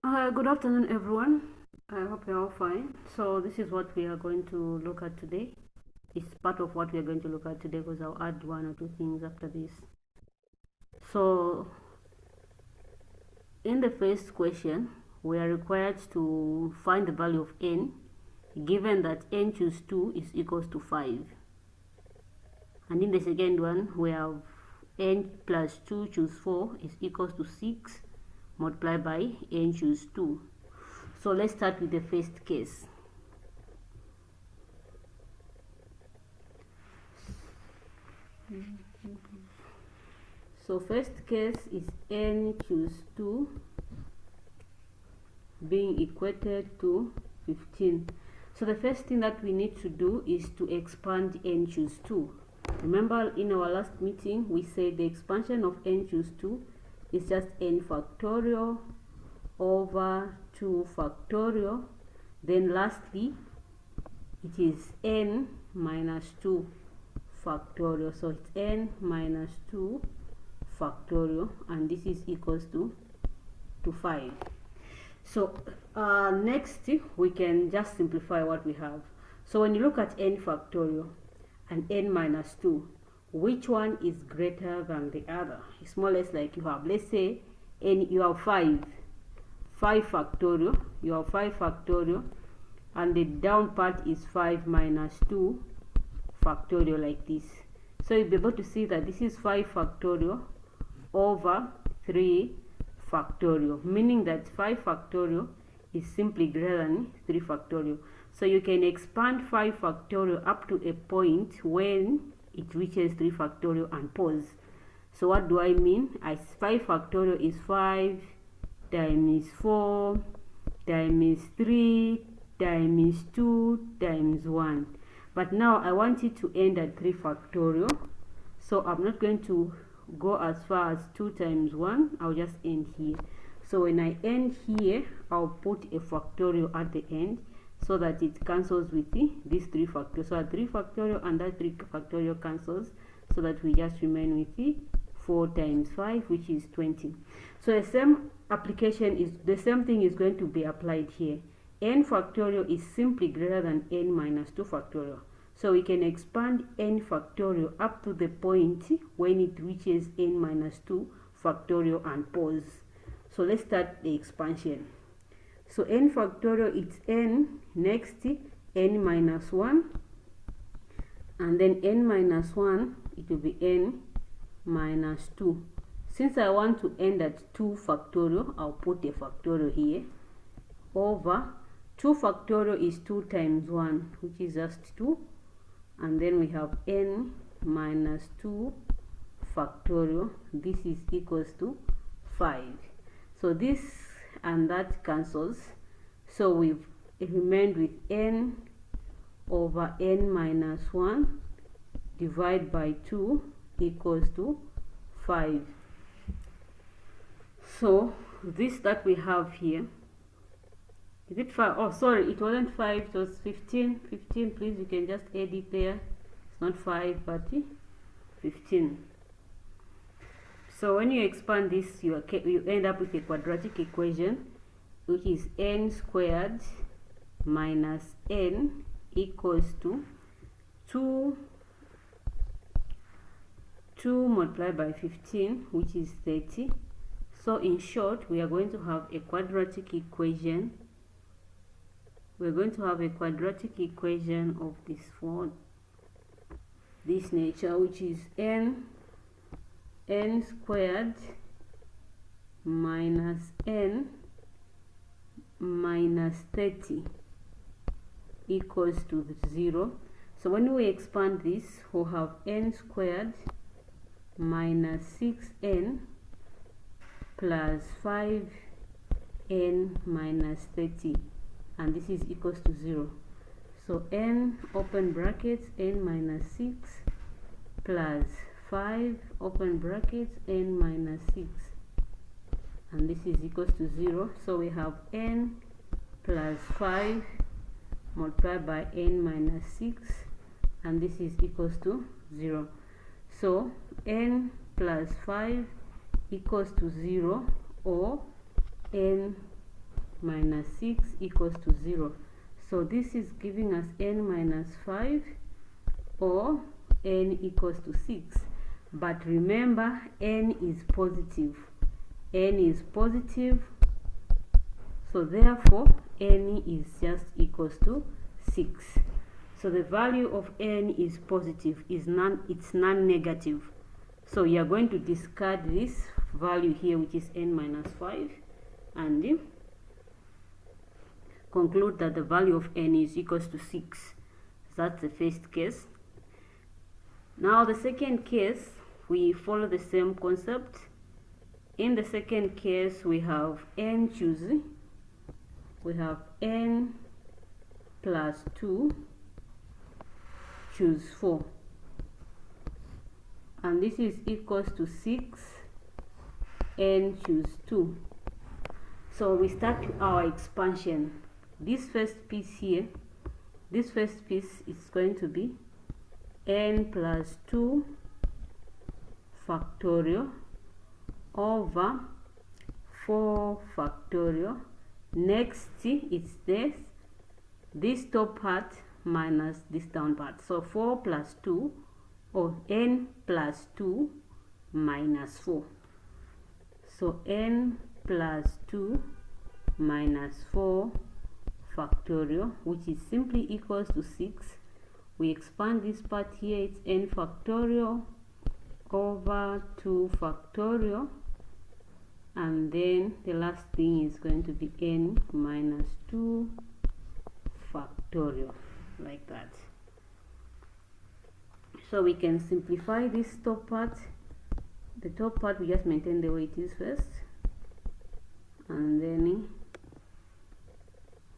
Good afternoon, everyone. I hope you're all fine. So this is what we are going to look at today. It's part of what we are going to look at today because I'll add one or two things after this. So in the first question, we are required to find the value of n, given that n choose 2 is equals to 5. And in the second one, we have n plus 2 choose 4 is equals to 6 multiplied by n choose 2. So let's start with the first case. So first case is n choose 2 being equated to 15. So the first thing that we need to do is to expand n choose 2. Remember in our last meeting we said the expansion of n choose 2 is just n factorial over 2 factorial, then lastly it is n minus 2 factorial. So it's n minus 2 factorial, and this is equals to 5. So next we can just simplify what we have. So when you look at n factorial and n minus 2, which one is greater than the other? It's more or less like you have, let's say you have 5 factorial, you have 5 factorial, and the down part is 5 minus 2 factorial, like this. So you'll be able to see that this is 5 factorial over 3 factorial, meaning that 5 factorial is simply greater than 3 factorial. So you can expand 5 factorial up to a point when it reaches 3 factorial and pause. So what do I mean? As 5 factorial is 5 times 4 times 3 times 2 times 1. But now I want it to end at 3 factorial. So I'm not going to go as far as 2 times 1. I'll just end here. So when I end here, I'll put a factorial at the end so that it cancels with this 3 factorial. So that 3 factorial and that 3 factorial cancels, so that we just remain with the 4 times 5, which is 20. So the same application is the same thing is going to be applied here. N factorial is simply greater than n minus 2 factorial. So we can expand n factorial up to the point when it reaches n minus 2 factorial and pause. So let's start the expansion. So n factorial, it's n, next n minus 1, and then n minus 1, it will be n minus 2. Since I want to end at 2 factorial, I'll put a factorial here, over 2 factorial is 2 times 1, which is just 2, and then we have n minus 2 factorial. This is equals to 5. So this and that cancels, so we've remained with n over n minus 1 divided by 2 equals to 5. So this that we have here, is it 5? Oh, sorry, it wasn't 5, it was 15. 15, please, you can just add it there. It's not 5, but 15. So when you expand this, you end up with a quadratic equation, which is n squared minus n equals to 2 multiplied by 15, which is 30. So in short, we are going to have a quadratic equation. We're going to have a quadratic equation of this nature, which is n squared minus n minus 30 equals to 0. So when we expand this, we'll have n squared minus 6n plus 5n minus 30, and this is equals to 0. So n open brackets n minus 6 plus 5 open brackets n minus 6, and this is equals to 0. So we have n plus 5 multiplied by n minus 6, and this is equals to 0. So n plus 5 equals to 0, or n minus 6 equals to 0. So this is giving us n minus 5 or n equals to 6. But remember, n is positive. N is positive, so therefore n is just equals to 6. So the value of n is positive, it's non-negative. So you are going to discard this value here, which is n minus 5, and conclude that the value of n is equals to 6. That's the first case. Now the second case, we follow the same concept. In the second case, we have n plus 2 choose 4, and this is equals to 6 n choose 2. So we start our expansion. This first piece here, this first piece is going to be n plus 2 factorial over 4 factorial. Next, it's this top part minus this down part. So 4 plus 2, or n plus 2 minus 4. So n plus 2 minus 4 factorial, which is simply equals to 6. We expand this part here, it's n factorial over 2 factorial, and then the last thing is going to be n minus 2 factorial, like that. So we can simplify this top part. The top part we just maintain the way it is first, and then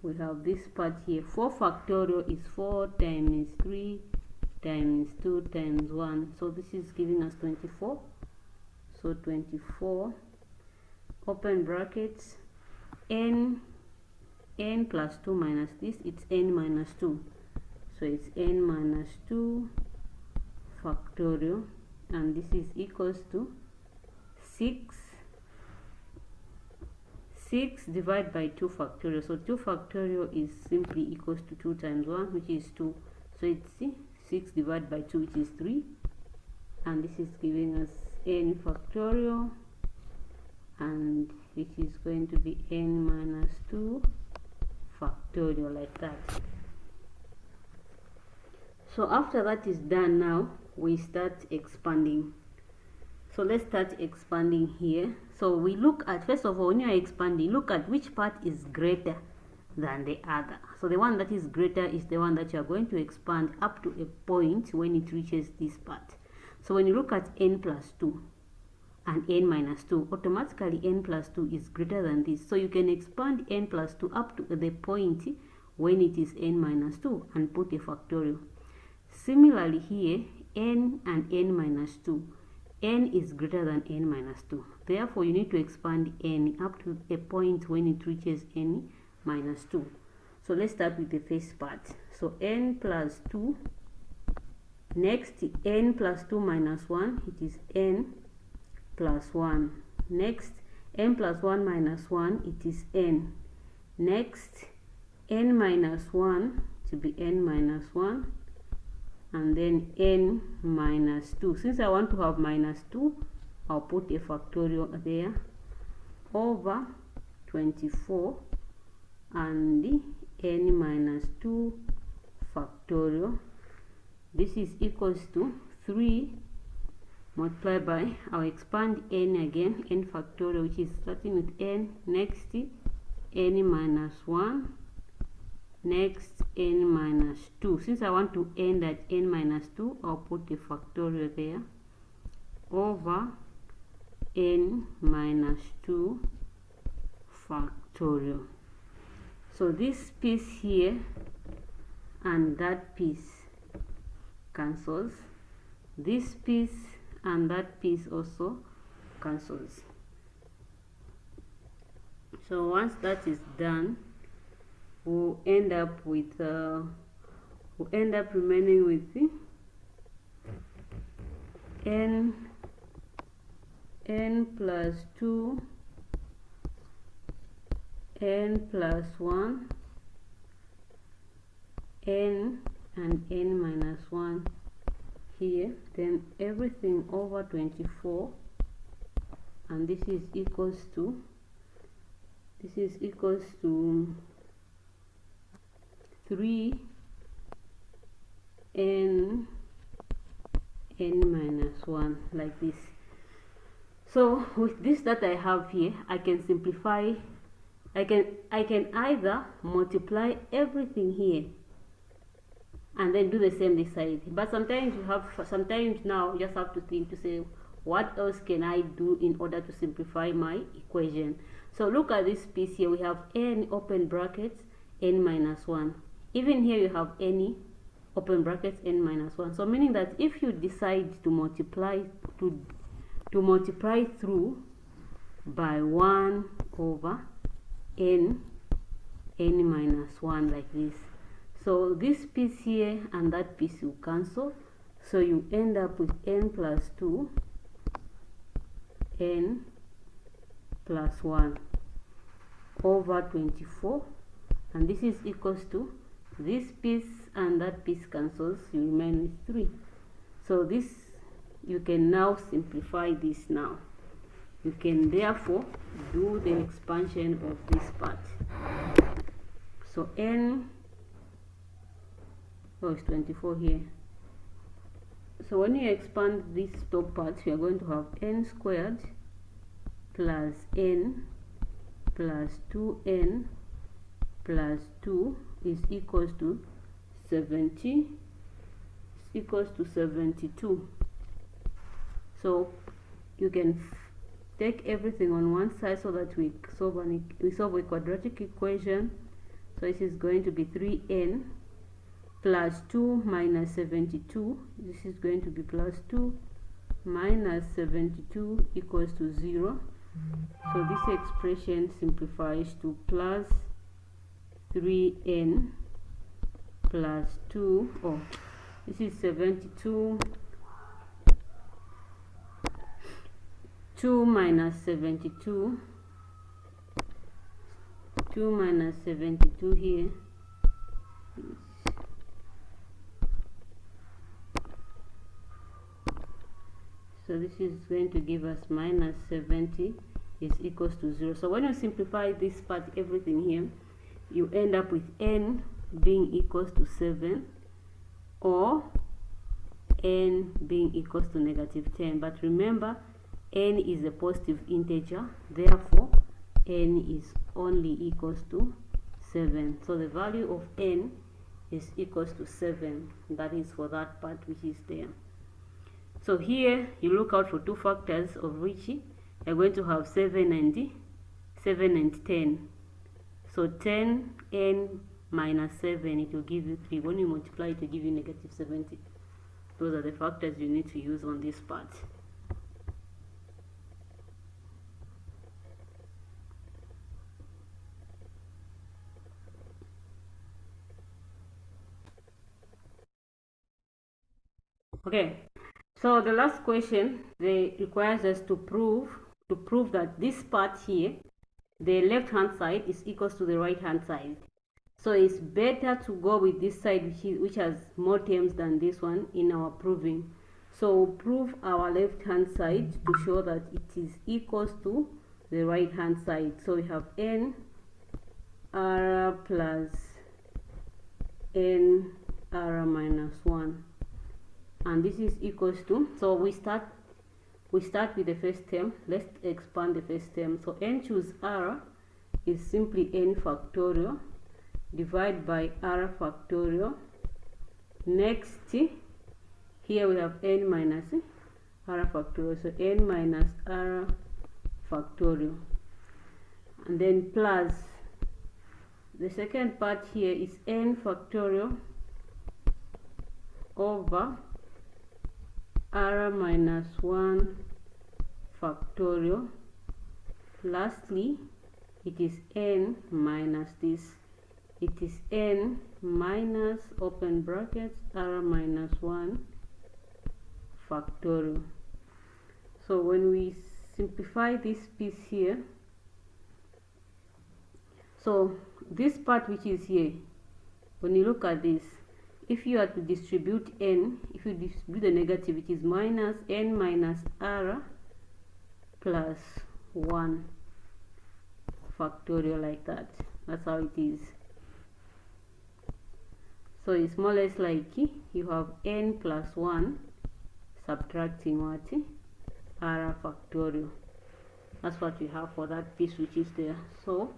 we have this part here. 4 factorial is 4 times 3 times 2 times 1, so this is giving us 24. So 24, open brackets, n plus 2 minus this, it's n minus 2, so it's n minus 2 factorial, and this is equals to 6 divided by 2 factorial. So 2 factorial is simply equals to 2 times 1, which is 2. So it's 6 divided by 2, which is 3, and this is giving us n factorial, and which is going to be n minus 2 factorial, like that. So after that is done, now we start expanding. So let's start expanding here. So we look at, first of all, when you are expanding, look at which part is greater than the other. So the one that is greater is the one that you are going to expand up to a point when it reaches this part. So when you look at n plus 2 and n minus 2, automatically n plus 2 is greater than this. So you can expand n plus 2 up to the point when it is n minus 2 and put a factorial. Similarly here, n and n minus 2, n is greater than n minus 2. Therefore, you need to expand n up to a point when it reaches n minus 2. So let's start with the first part. So n plus 2, next n plus 2 minus 1, it is n plus 1. Next, n plus 1 minus 1, it is n. Next, n minus 1 to be n minus 1, and then n minus 2. Since I want to have minus 2, I'll put a factorial there, over 24, and n minus 2 factorial. This is equals to 3 multiplied by, I'll expand n again, n factorial, which is starting with n. Next, n minus 1. Next, n minus 2. Since I want to end at n minus 2, I'll put a factorial there, over n minus 2 factorial. So this piece here and that piece cancels. This piece and that piece also cancels. So once that is done, we'll end up remaining with the n plus 2 n plus 1, n and n minus 1 here, then everything over 24, and this is equals to 3 n minus 1, like this. So with this that I have here, I can simplify. I can either multiply everything here and then do the same this side, but sometimes now you just have to think to say, what else can I do in order to simplify my equation? So look at this piece here. We have n open brackets n minus 1. Even here you have any open brackets n minus 1. So meaning that if you decide to multiply through by 1 over n minus 1, like this. So this piece here and that piece will cancel, so you end up with n plus 2 n plus 1 over 24, and this is equals to, this piece and that piece cancels, you remain with 3. So this, you can now simplify this. Now you can therefore do the expansion of this part. So n, it's 24 here. So when you expand this top part, we are going to have n squared plus n plus 2n plus 2 is equals to 72. So you can take everything on one side so that we solve a quadratic equation. So this is going to be 3n plus 2 minus 72. This is going to be plus 2 minus 72 equals to 0. So this expression simplifies to plus 3n plus 2, this is 72, 2 minus 72, 2 minus 72 here, so this is going to give us minus 70 is equals to 0. So when you simplify this part, everything here, you end up with n being equals to 7 or n being equals to negative 10. But remember, n is a positive integer, therefore n is only equals to 7. So the value of n is equals to 7. That is for that part which is there. So here you look out for two factors of which you're going to have 7 and 10. So 10n minus 7, it will give you 3. When you multiply, it will give you negative 70. Those are the factors you need to use on this part. Okay, so the last question, they requires us to prove that this part here, the left hand side is equals to the right hand side. So it's better to go with this side which has more terms than this one in our proving. So prove our left hand side to show that it is equals to the right hand side. So we have n r plus n r minus 1, and this is equals to, so we start with the first term. Let's expand the first term. So n choose r is simply n factorial divided by r factorial. Next, here we have n minus r factorial, so n minus r factorial, and then plus the second part here is n factorial over r minus 1 factorial. Lastly, it is n minus this, it is n minus open brackets r minus 1 factorial. So when we simplify this piece here, So this part which is here, when you look at this, if you are to distribute n, if you distribute the negative, it is minus n minus r plus 1 factorial, like that. That's how it is. So it's more or less like you have n plus 1 subtracting what? R factorial. That's what we have for that piece which is there. So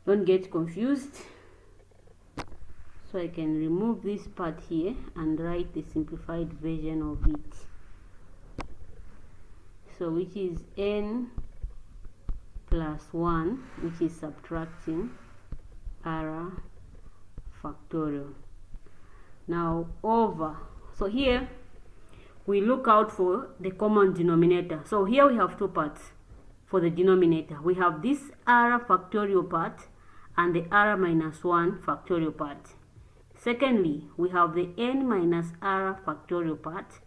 don't get confused. So I can remove this part here and write the simplified version of it. So which is n plus 1, which is subtracting r factorial. Now over, so here we look out for the common denominator. So here we have two parts for the denominator. We have this r factorial part and the r minus 1 factorial part. Secondly, we have the n minus r factorial part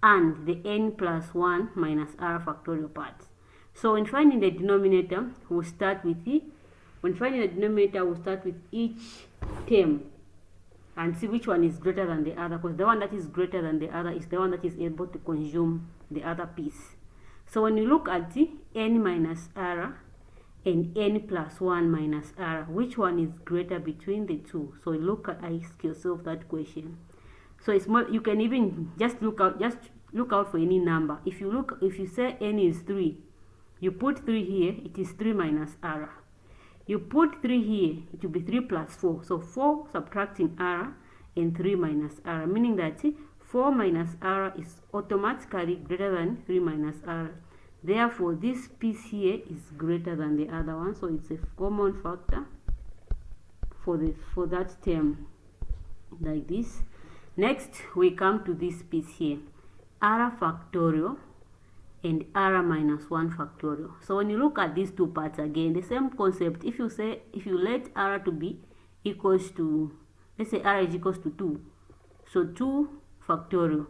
and the n plus 1 minus r factorial part. So when finding the denominator, we'll start with each term and see which one is greater than the other, because the one that is greater than the other is the one that is able to consume the other piece. So when you look at the n minus r and n plus 1 minus r, which one is greater between the two? So ask yourself that question. So it's more, you can even just look out for any number. If you say n is 3, you put 3 here, it is 3 minus r. You put 3 here, it will be 3 plus 4. So 4 subtracting r and 3 minus r, meaning that 4 minus r is automatically greater than 3 minus r. Therefore, this piece here is greater than the other one. So it's a common factor for that term, like this. Next, we come to this piece here, r factorial and r minus 1 factorial. So when you look at these two parts, again the same concept. If you let r to be equals to, let's say r is equals to 2, so 2 factorial,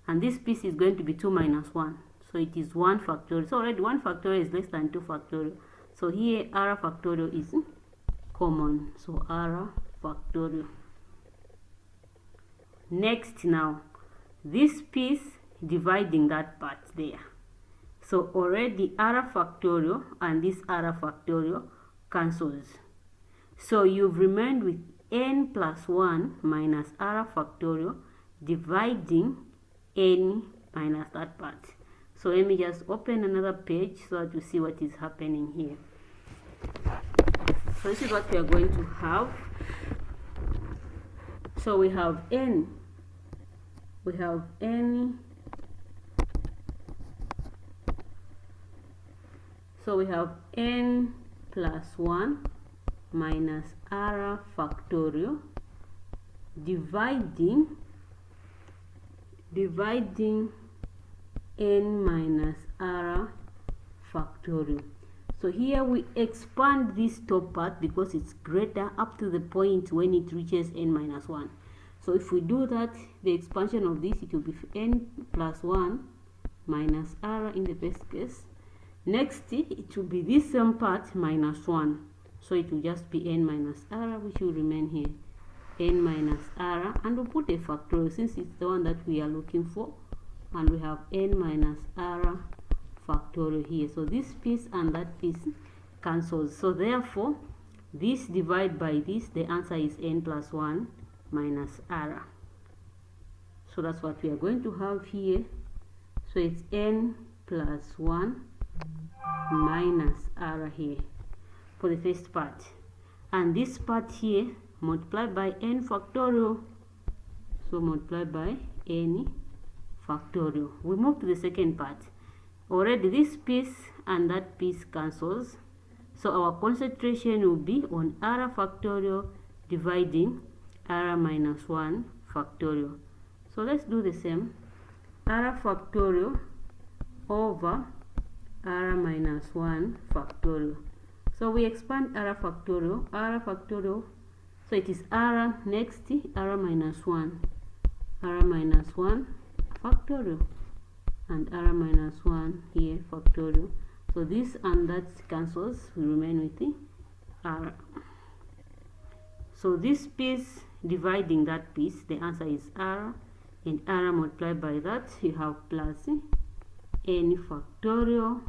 and this piece is going to be 2 minus 1, so it is 1 factorial. So already 1 factorial is less than 2 factorial. So here r factorial is common, so r factorial. Next, now this piece dividing that part there. So already r factorial and this r factorial cancels. So you've remained with n plus 1 minus r factorial dividing n minus that part. So let me just open another page so that you see what is happening here. So this is what we are going to have. So we have n So we have n plus 1 minus r factorial dividing n minus r factorial. So here we expand this top part because it's greater up to the point when it reaches n minus 1. So if we do that, the expansion of this, it will be n plus 1 minus r in the first case. Next, it will be this same part minus 1. So it will just be n minus r, which will remain here. N minus r, and we'll put a factorial since it's the one that we are looking for. And we have n minus r factorial here. So this piece and that piece cancels. So therefore, this divided by this, the answer is n plus 1 minus r. So that's what we are going to have here. So it's n plus 1 minus r here for the first part, and this part here multiplied by n factorial. So multiplied by n factorial. We move to the second part. Already this piece and that piece cancels, so our concentration will be on r factorial dividing r minus 1 factorial. So let's do the same. R factorial over r minus 1 factorial. So we expand r factorial, so it is r, next r minus 1 factorial, and r minus 1 here factorial. So this and that cancels, we remain with the r. So this piece dividing that piece, the answer is r, and r multiplied by that, you have plus n factorial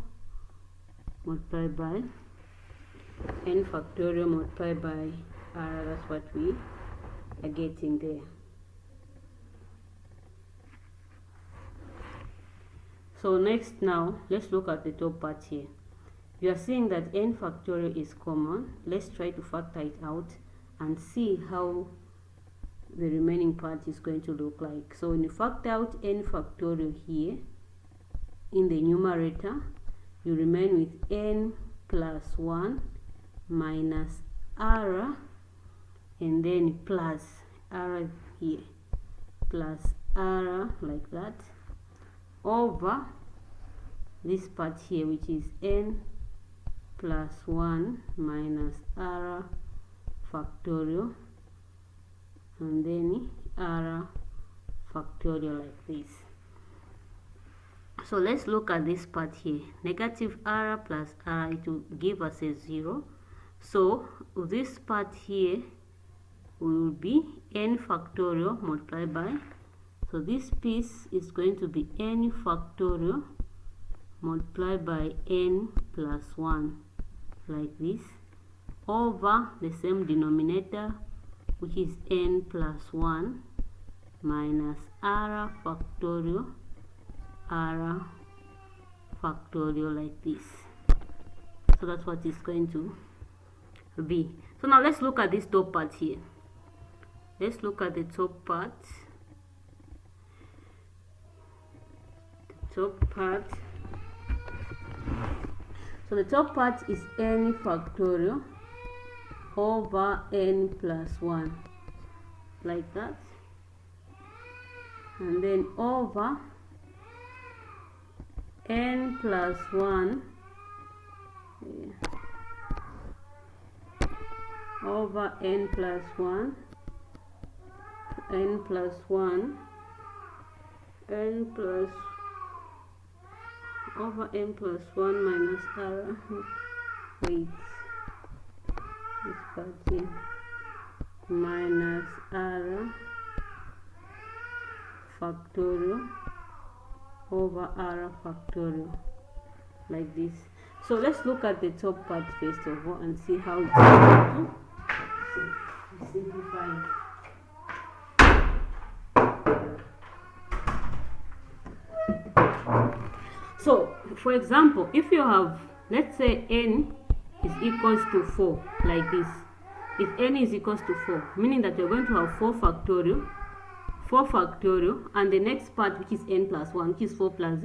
multiplied by n factorial multiplied by r. That's what we are getting there. So next, now let's look at the top part here. You are seeing that n factorial is common. Let's try to factor it out and see how the remaining part is going to look like. So when you factor out n factorial here in the numerator, you remain with n plus 1 minus r, and then plus r here, plus r like that, over this part here, which is n plus 1 minus r factorial, and then r factorial like this. So let's look at this part here. Negative r plus r, it will give us a 0. So this part here will be n factorial multiplied by, so this piece is going to be n factorial multiplied by n plus 1 like this, over the same denominator, which is n plus 1 minus r factorial like this. So that's what it's going to be. So now let's look at this top part here. Let's look at the top part. So the top part is n factorial over n plus 1 like that, and then over n plus 1 over n plus 1 n plus 1 n plus over n plus 1 minus r, wait, this part here, minus r factorial over r factorial like this. So let's look at the top part first of all and see how it's going to simplify. So for example, if you have, let's say n is equals to 4 like this, if n is equals to 4, meaning that you're going to have 4 factorial, and the next part, which is n plus 1, which is 4 plus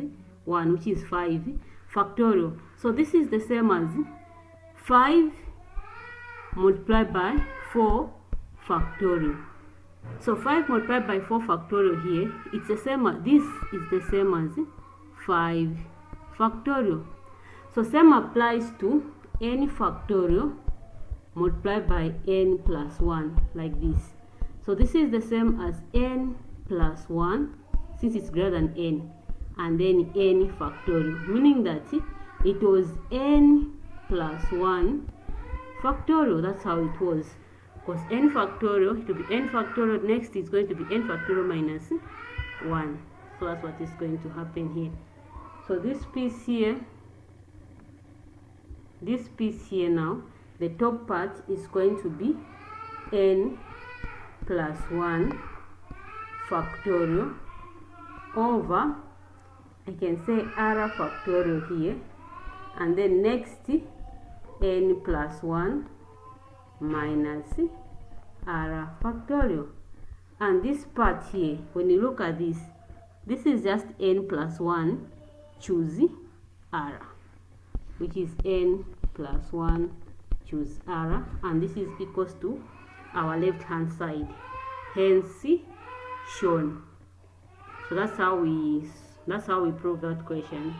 1, which is 5 factorial. So this is the same as 5 multiplied by 4 factorial. So 5 multiplied by 4 factorial here, it's the same as, this is the same as 5 factorial. So same applies to n factorial multiplied by n plus 1 like this. So this is the same as n plus 1 since it's greater than n, and then n factorial, meaning that it was n plus 1 factorial. That's how it was, because n factorial, it will be n factorial, next is going to be n factorial minus 1. So that's what is going to happen here. So this piece here now, the top part is going to be n plus 1 factorial over, I can say r factorial here, and then next n plus 1 minus r factorial. And this part here, when you look at this, this is just n plus 1 choose r, which is n plus 1 choose r, and this is equals to our left hand side, hence shown. So that's how we prove that question.